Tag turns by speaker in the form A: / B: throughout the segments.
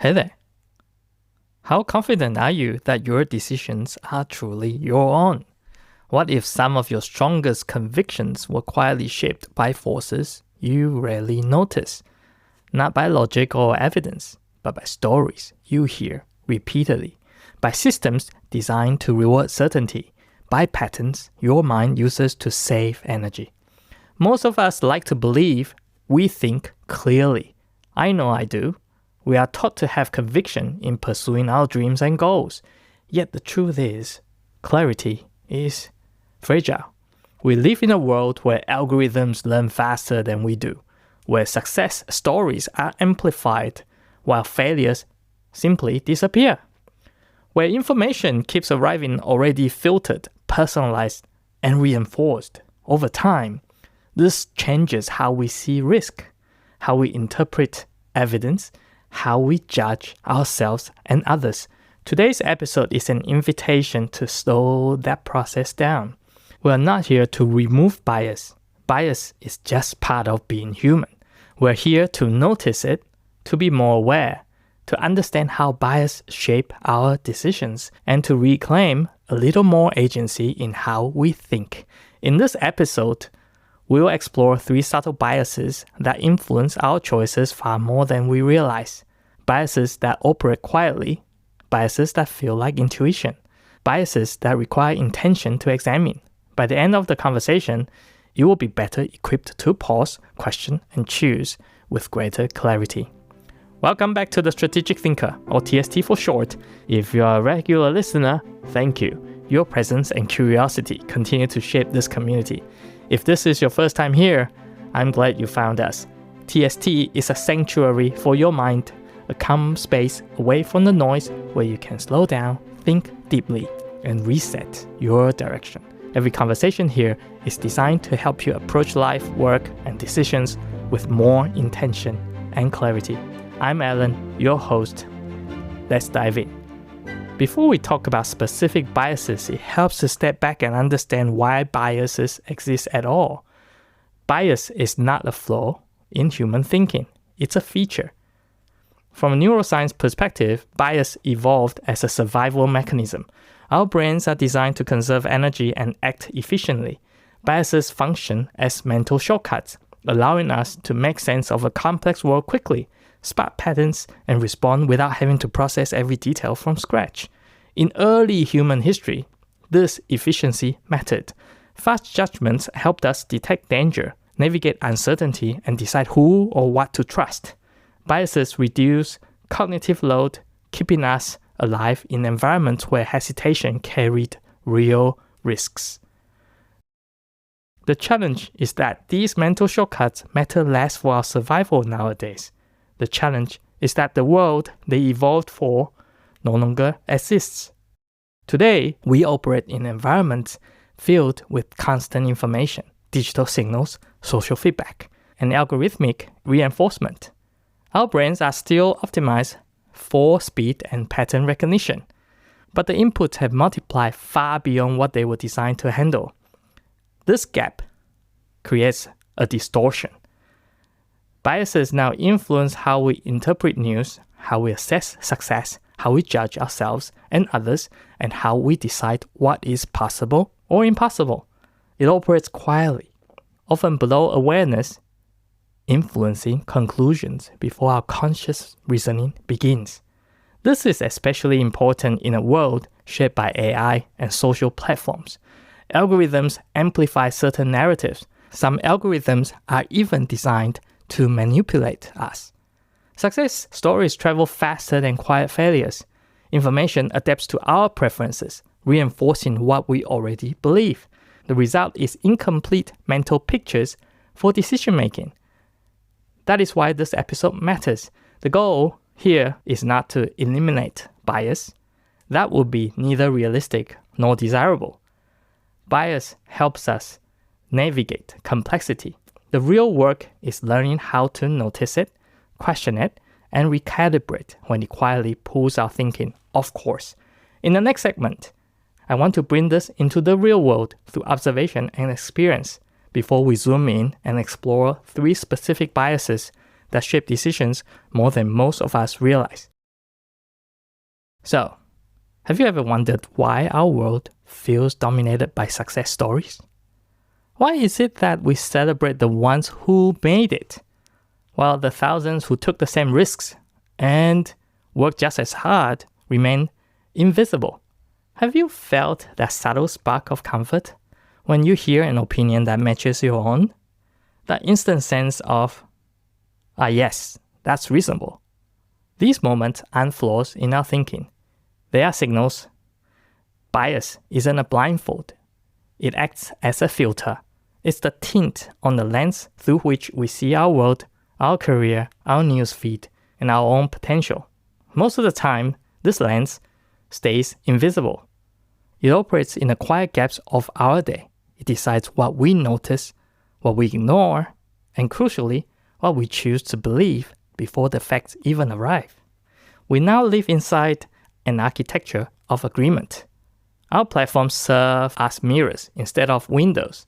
A: Hey there. How confident are you that your decisions are truly your own? What if some of your strongest convictions were quietly shaped by forces you rarely notice? Not by logic or evidence, but by stories you hear repeatedly, by systems designed to reward certainty, by patterns your mind uses to save energy. Most of us like to believe we think clearly. I know I do. We are taught to have conviction in pursuing our dreams and goals. Yet the truth is, clarity is fragile. We live in a world where algorithms learn faster than we do, where success stories are amplified while failures simply disappear, where information keeps arriving already filtered, personalized, and reinforced over time. This changes how we see risk, how we interpret evidence, how we judge ourselves and others. Today's episode is an invitation to slow that process down. We are not here to remove bias. Bias is just part of being human. We're here to notice it, to be more aware, to understand how bias shape our decisions, and to reclaim a little more agency in how we think. In this episode, we'll explore 3 subtle biases that influence our choices far more than we realize. Biases that operate quietly, biases that feel like intuition, biases that require intention to examine. By the end of the conversation, you will be better equipped to pause, question, and choose with greater clarity. Welcome back to The Strategic Thinker, or TST for short. If you're a regular listener, thank you. Your presence and curiosity continue to shape this community. If this is your first time here, I'm glad you found us. TST is a sanctuary for your mind, a calm space away from the noise where you can slow down, think deeply, and reset your direction. Every conversation here is designed to help you approach life, work, and decisions with more intention and clarity. I'm Alan, your host. Let's dive in. Before we talk about specific biases, it helps to step back and understand why biases exist at all. Bias is not a flaw in human thinking. It's a feature. From a neuroscience perspective, bias evolved as a survival mechanism. Our brains are designed to conserve energy and act efficiently. Biases function as mental shortcuts, allowing us to make sense of a complex world quickly, spot patterns, and respond without having to process every detail from scratch. In early human history, this efficiency mattered. Fast judgments helped us detect danger, navigate uncertainty, and decide who or what to trust. Biases reduce cognitive load, keeping us alive in environments where hesitation carried real risks. The challenge is that these mental shortcuts matter less for our survival nowadays. The challenge is that the world they evolved for no longer exists. Today, we operate in environments filled with constant information, digital signals, social feedback, and algorithmic reinforcement. Our brains are still optimized for speed and pattern recognition, but the inputs have multiplied far beyond what they were designed to handle. This gap creates a distortion. Biases now influence how we interpret news, how we assess success, how we judge ourselves and others, and how we decide what is possible or impossible. It operates quietly, often below awareness, influencing conclusions before our conscious reasoning begins. This is especially important in a world shaped by AI and social platforms. Algorithms amplify certain narratives. Some algorithms are even designed to manipulate us. Success stories travel faster than quiet failures. Information adapts to our preferences, reinforcing what we already believe. The result is incomplete mental pictures for decision-making. That is why this episode matters. The goal here is not to eliminate bias. That would be neither realistic nor desirable. Bias helps us navigate complexity. The real work is learning how to notice it, question it, and recalibrate when it quietly pulls our thinking off course. In the next segment, I want to bring this into the real world through observation and experience before we zoom in and explore 3 specific biases that shape decisions more than most of us realize. So, have you ever wondered why our world feels dominated by success stories? Why is it that we celebrate the ones who made it, while the thousands who took the same risks and worked just as hard remain invisible? Have you felt that subtle spark of comfort when you hear an opinion that matches your own? That instant sense of, yes, that's reasonable. These moments aren't flaws in our thinking. They are signals. Bias isn't a blindfold. It acts as a filter. It's the tint on the lens through which we see our world, our career, our newsfeed, and our own potential. Most of the time, this lens stays invisible. It operates in the quiet gaps of our day. It decides what we notice, what we ignore, and crucially, what we choose to believe before the facts even arrive. We now live inside an architecture of agreement. Our platforms serve as mirrors instead of windows.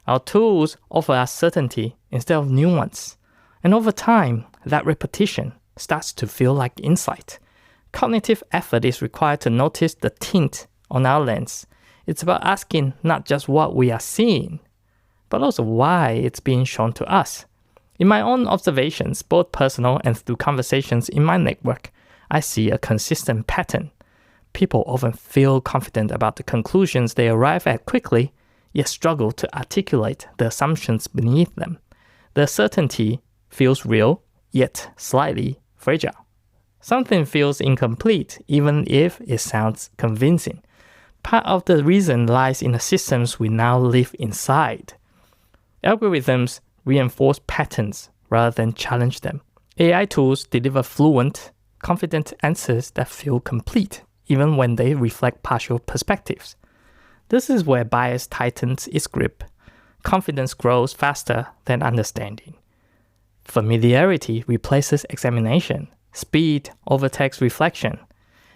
A: Our tools offer us certainty instead of nuance. And over time, that repetition starts to feel like insight. Cognitive effort is required to notice the tint on our lens. It's about asking not just what we are seeing, but also why it's being shown to us. In my own observations, both personal and through conversations in my network, I see a consistent pattern. People often feel confident about the conclusions they arrive at quickly, yet struggle to articulate the assumptions beneath them. The certainty feels real, yet slightly fragile. Something feels incomplete, even if it sounds convincing. Part of the reason lies in the systems we now live inside. Algorithms reinforce patterns rather than challenge them. AI tools deliver fluent, confident answers that feel complete, even when they reflect partial perspectives. This is where bias tightens its grip. Confidence grows faster than understanding. Familiarity replaces examination. Speed overtakes reflection.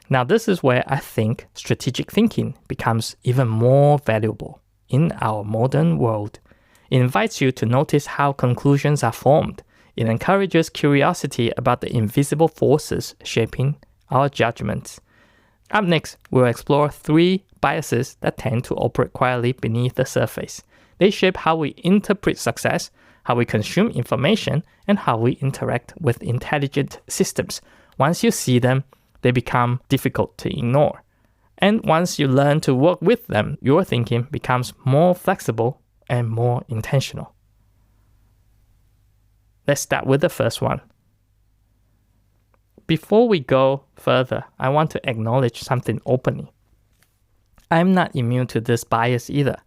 A: Now, this is where I think strategic thinking becomes even more valuable in our modern world. It invites you to notice how conclusions are formed. It encourages curiosity about the invisible forces shaping our judgments. Up next, we'll explore 3 biases that tend to operate quietly beneath the surface. They shape how we interpret success, how we consume information, and how we interact with intelligent systems. Once you see them, they become difficult to ignore. And once you learn to work with them, your thinking becomes more flexible and more intentional. Let's start with the first one. Before we go further, I want to acknowledge something openly. I'm not immune to this bias either.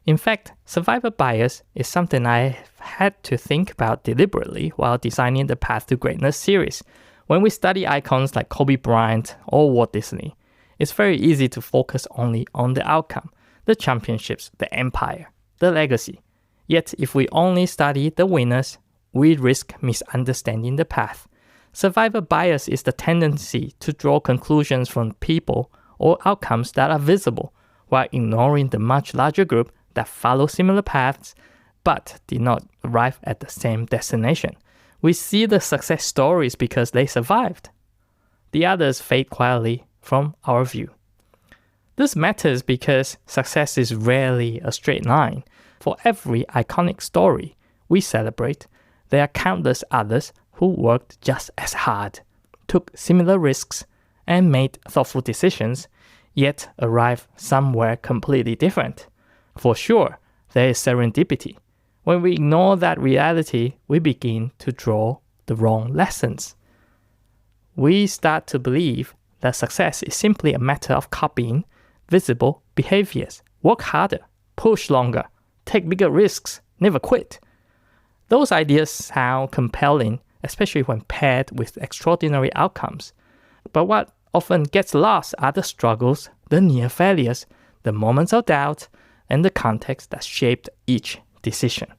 A: In fact, survivor bias is something I had to think about deliberately while designing the Path to Greatness series. When we study icons like Kobe Bryant or Walt Disney, it's very easy to focus only on the outcome, the championships, the empire, the legacy. Yet if we only study the winners, we risk misunderstanding the path. Survivor bias is the tendency to draw conclusions from people or outcomes that are visible, while ignoring the much larger group that follow similar paths but did not arrive at the same destination. We see the success stories because they survived. The others fade quietly from our view. This matters because success is rarely a straight line. For every iconic story we celebrate, there are countless others who worked just as hard, took similar risks, and made thoughtful decisions, yet arrived somewhere completely different. For sure, there is serendipity. When we ignore that reality, we begin to draw the wrong lessons. We start to believe that success is simply a matter of copying visible behaviors. Work harder, push longer, take bigger risks, never quit. Those ideas sound compelling, especially when paired with extraordinary outcomes. But what often gets lost are the struggles, the near failures, the moments of doubt, and the context that shaped each decision.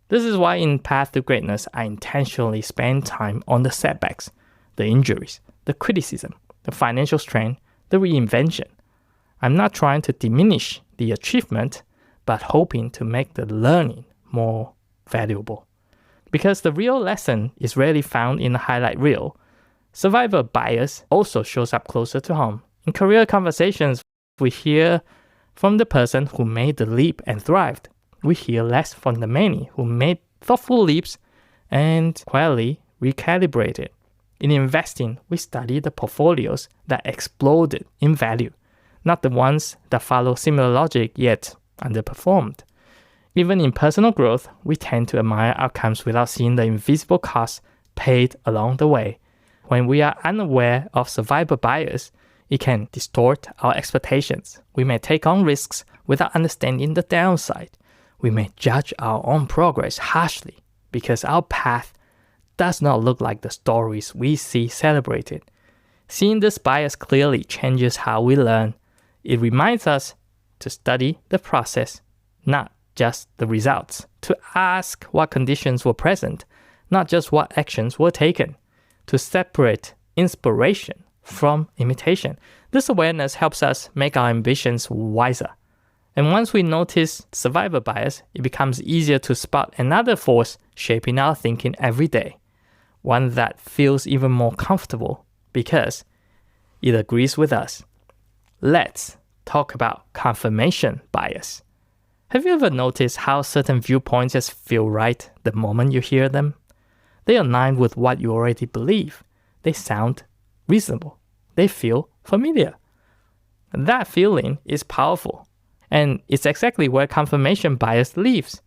A: This is why in Path to Greatness, I intentionally spend time on the setbacks, the injuries, the criticism, the financial strain, the reinvention. I'm not trying to diminish the achievement, but hoping to make the learning more valuable. Because the real lesson is rarely found in a highlight reel. Survivor bias also shows up closer to home. In career conversations, we hear from the person who made the leap and thrived. We hear less from the many who made thoughtful leaps and quietly recalibrated. In investing, we study the portfolios that exploded in value, not the ones that follow similar logic yet underperformed. Even in personal growth, we tend to admire outcomes without seeing the invisible costs paid along the way. When we are unaware of survivor bias, it can distort our expectations. We may take on risks without understanding the downside. We may judge our own progress harshly because our path does not look like the stories we see celebrated. Seeing this bias clearly changes how we learn. It reminds us to study the process, not just the results, to ask what conditions were present, not just what actions were taken, to separate inspiration from imitation. This awareness helps us make our ambitions wiser. And once we notice survivor bias, it becomes easier to spot another force shaping our thinking every day, one that feels even more comfortable because it agrees with us. Let's talk about confirmation bias. Have you ever noticed how certain viewpoints just feel right the moment you hear them? They align with what you already believe. They sound reasonable. They feel familiar. That feeling is powerful. And it's exactly where confirmation bias lives.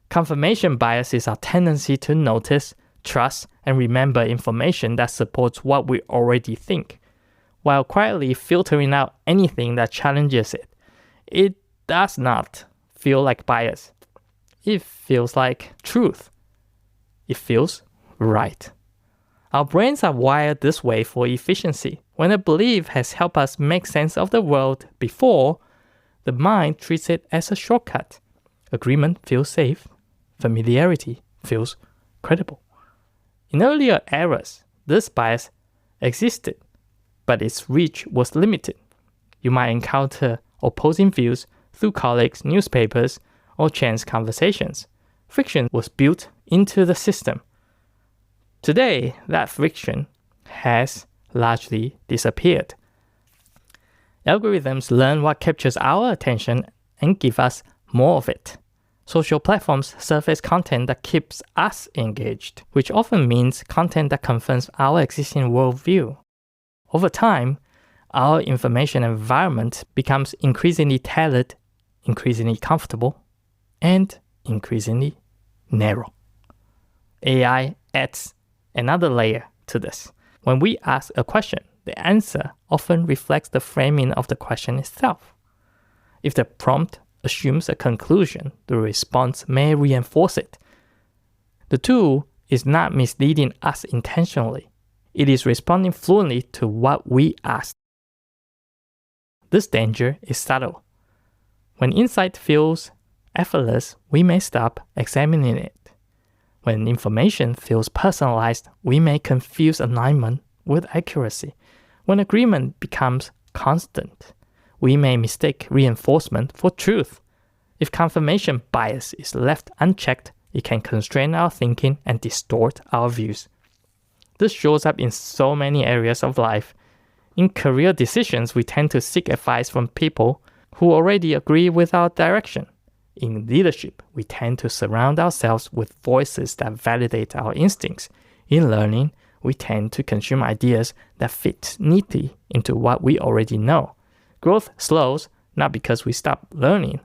A: Confirmation bias is our tendency to notice, trust, and remember information that supports what we already think, while quietly filtering out anything that challenges it. It does not feel like bias. It feels like truth. It feels right. Our brains are wired this way for efficiency. When a belief has helped us make sense of the world before, the mind treats it as a shortcut. Agreement feels safe. Familiarity feels credible. In earlier eras, this bias existed, but its reach was limited. You might encounter opposing views through colleagues, newspapers, or chance conversations. Friction was built into the system. Today, that friction has largely disappeared. Algorithms learn what captures our attention and give us more of it. Social platforms surface content that keeps us engaged, which often means content that confirms our existing worldview. Over time, our information environment becomes increasingly tailored, increasingly comfortable, and increasingly narrow. AI adds another layer to this. When we ask a question, the answer often reflects the framing of the question itself. If the prompt assumes a conclusion, the response may reinforce it. The tool is not misleading us intentionally. It is responding fluently to what we asked. This danger is subtle. When insight feels effortless, we may stop examining it. When information feels personalized, we may confuse alignment with accuracy. When agreement becomes constant, we may mistake reinforcement for truth. If confirmation bias is left unchecked, it can constrain our thinking and distort our views. This shows up in so many areas of life. In career decisions, we tend to seek advice from people who already agree with our direction. In leadership, we tend to surround ourselves with voices that validate our instincts. In learning, we tend to consume ideas that fit neatly into what we already know. Growth slows not because we stop learning,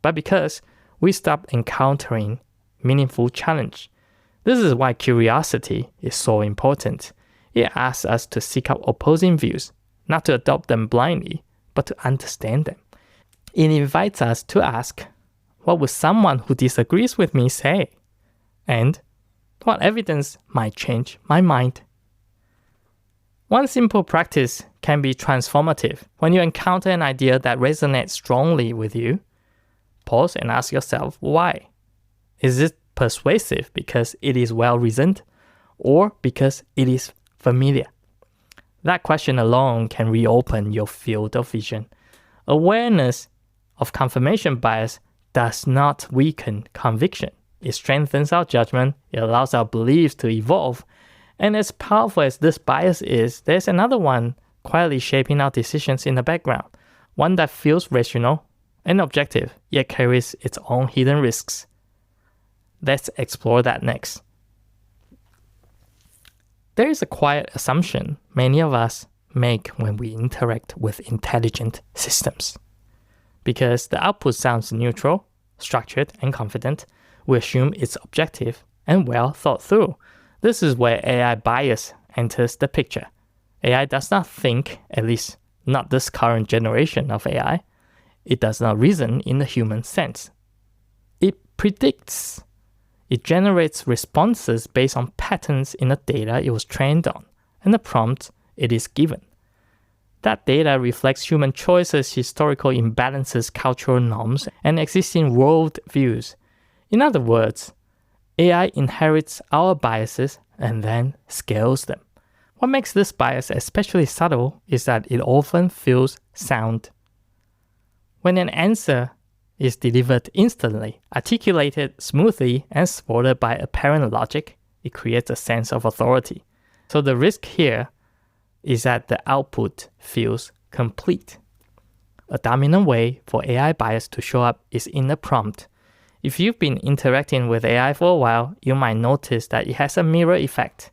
A: but because we stop encountering meaningful challenge. This is why curiosity is so important. It asks us to seek out opposing views, not to adopt them blindly, but to understand them. It invites us to ask, what would someone who disagrees with me say? And what evidence might change my mind? One simple practice can be transformative. When you encounter an idea that resonates strongly with you, pause and ask yourself why. Is it persuasive because it is well reasoned, or because it is familiar? That question alone can reopen your field of vision. Awareness of confirmation bias does not weaken conviction. It strengthens our judgment, it allows our beliefs to evolve, And as powerful as this bias is, there's another one quietly shaping our decisions in the background, one that feels rational and objective, yet carries its own hidden risks. Let's explore that next. There is a quiet assumption many of us make when we interact with intelligent systems. Because the output sounds neutral, structured, and confident, we assume it's objective and well thought through. This is where AI bias enters the picture. AI does not think, at least not this current generation of AI. It does not reason in the human sense. It predicts. It generates responses based on patterns in the data it was trained on and the prompts it is given. That data reflects human choices, historical imbalances, cultural norms, and existing world views. In other words, AI inherits our biases and then scales them. What makes this bias especially subtle is that it often feels sound. When an answer is delivered instantly, articulated smoothly, and supported by apparent logic, it creates a sense of authority. So the risk here is that the output feels complete. A dominant way for AI bias to show up is in the prompt. If you've been interacting with AI for a while, you might notice that it has a mirror effect.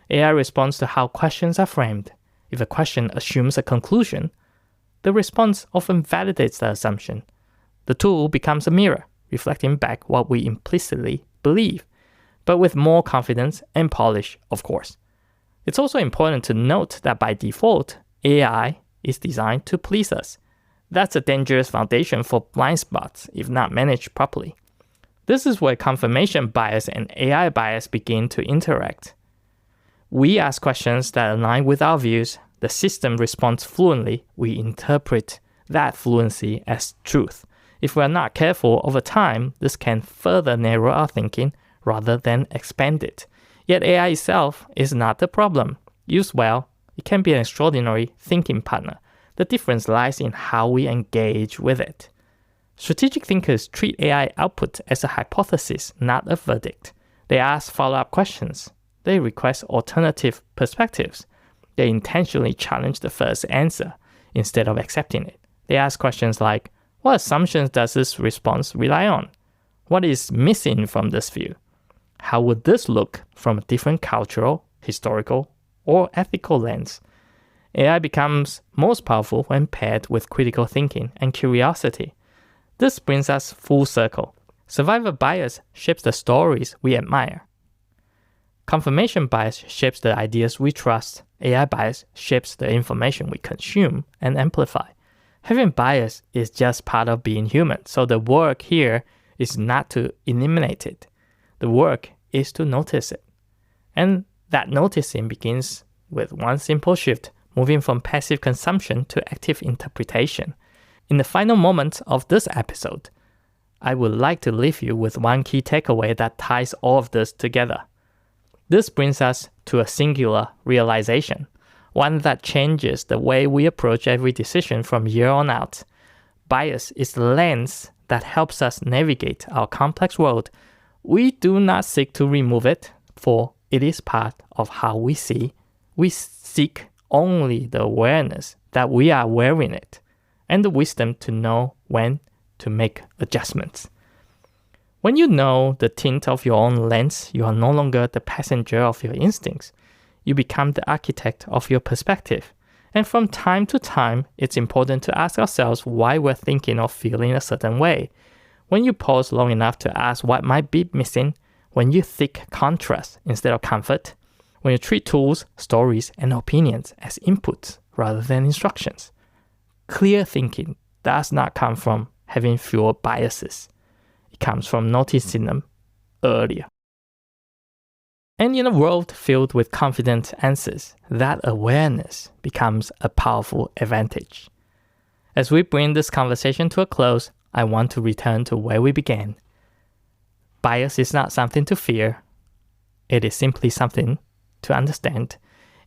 A: AI responds to how questions are framed. If a question assumes a conclusion, the response often validates the assumption. The tool becomes a mirror, reflecting back what we implicitly believe, but with more confidence and polish, of course. It's also important to note that by default, AI is designed to please us. That's a dangerous foundation for blind spots if not managed properly. This is where confirmation bias and AI bias begin to interact. We ask questions that align with our views. The system responds fluently. We interpret that fluency as truth. If we are not careful over time, this can further narrow our thinking rather than expand it. Yet AI itself is not the problem. Used well, it can be an extraordinary thinking partner. The difference lies in how we engage with it. Strategic thinkers treat AI output as a hypothesis, not a verdict. They ask follow-up questions. They request alternative perspectives. They intentionally challenge the first answer instead of accepting it. They ask questions like, what assumptions does this response rely on? What is missing from this view? How would this look from a different cultural, historical, or ethical lens? AI becomes most powerful when paired with critical thinking and curiosity. This brings us full circle. Survivor bias shapes the stories we admire. Confirmation bias shapes the ideas we trust. AI bias shapes the information we consume and amplify. Having bias is just part of being human, so the work here is not to eliminate it. The work is to notice it. And that noticing begins with one simple shift, moving from passive consumption to active interpretation. In the final moments of this episode, I would like to leave you with one key takeaway that ties all of this together. This brings us to a singular realization, one that changes the way we approach every decision from here on out. Bias is the lens that helps us navigate our complex world. We do not seek to remove it, for it is part of how we see. We seek only the awareness that we are wearing it, and the wisdom to know when to make adjustments. When you know the tint of your own lens, you are no longer the passenger of your instincts. You become the architect of your perspective. And from time to time, it's important to ask ourselves why we're thinking or feeling a certain way. When you pause long enough to ask what might be missing, when you seek contrast instead of comfort, when you treat tools, stories, and opinions as inputs rather than instructions. Clear thinking does not come from having fewer biases. It comes from noticing them earlier. And in a world filled with confident answers, that awareness becomes a powerful advantage. As we bring this conversation to a close, I want to return to where we began. Bias is not something to fear. It is simply something to understand.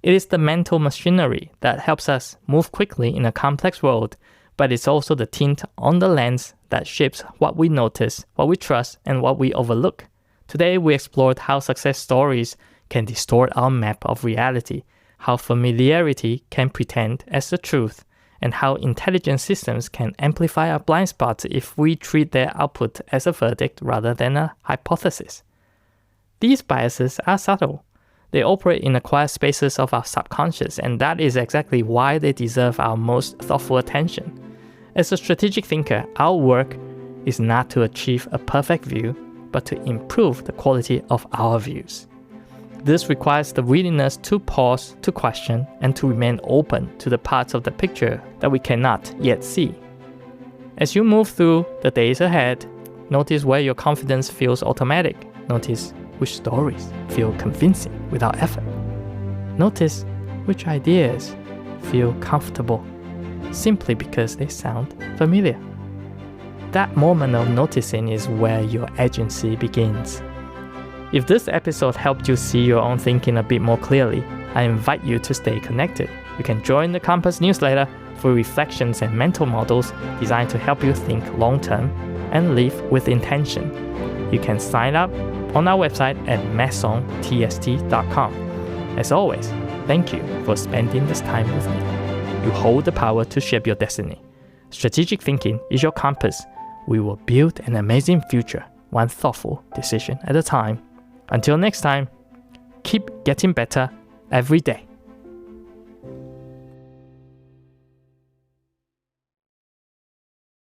A: It is the mental machinery that helps us move quickly in a complex world, but it's also the tint on the lens that shapes what we notice, what we trust, and what we overlook. Today, we explored how success stories can distort our map of reality, how familiarity can pretend as the truth, and how intelligent systems can amplify our blind spots if we treat their output as a verdict rather than a hypothesis. These biases are subtle. They operate in the quiet spaces of our subconscious, and that is exactly why they deserve our most thoughtful attention. As a strategic thinker, our work is not to achieve a perfect view, but to improve the quality of our views. This requires the willingness to pause, to question, and to remain open to the parts of the picture that we cannot yet see. As you move through the days ahead, notice where your confidence feels automatic. Notice which stories feel convincing without effort. Notice which ideas feel comfortable simply because they sound familiar. That moment of noticing is where your agency begins. If this episode helped you see your own thinking a bit more clearly, I invite you to stay connected. You can join the Compass newsletter for reflections and mental models designed to help you think long-term and live with intention. You can sign up on our website at masontst.com. As always, thank you for spending this time with me. You hold the power to shape your destiny. Strategic thinking is your compass. We will build an amazing future, one thoughtful decision at a time. Until next time, keep getting better every day.